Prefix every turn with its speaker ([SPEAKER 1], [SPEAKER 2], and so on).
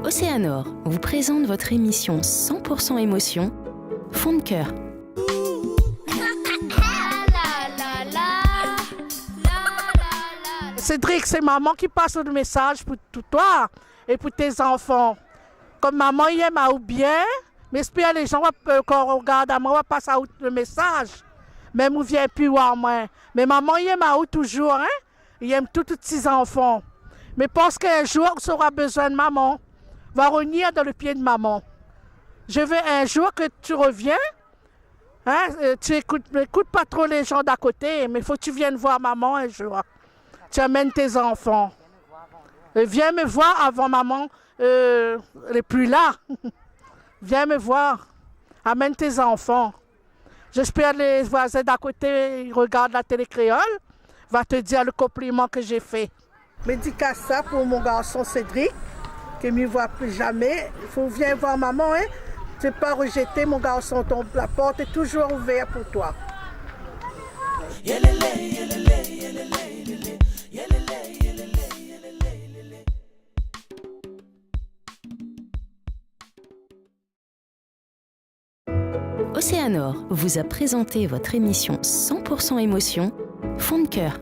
[SPEAKER 1] Océanor vous présente votre émission 100% émotion, Fond de cœur.
[SPEAKER 2] Cédric, c'est maman qui passe le message pour toi et pour tes enfants. Comme maman y aime ou bien, mais j'espère les gens quand on regarde à moi, va passer le message. Même ou vient plus voir moi. Mais maman y aime toujours, hein? Il aime tous ses enfants. Mais pense qu'un jour, on aura besoin de maman. Va revenir dans le pied de maman. Je veux un jour que tu reviens. Hein? Tu n'écoutes pas trop les gens d'à côté, mais il faut que tu viennes voir maman un jour. Tu amènes tes enfants. Viens me voir avant maman n'est plus là. Viens me voir. Amène tes enfants. J'espère les voisins d'à côté ils regardent la télé créole. Va te dire le compliment que j'ai fait. Dédicace ça pour mon garçon Cédric, qui ne me voit plus jamais. Il faut venir voir maman. Hein? Tu n'es pas rejeté, mon garçon. La porte est toujours ouverte pour toi.
[SPEAKER 1] Océanor vous a présenté votre émission 100% émotion, Fond de cœur.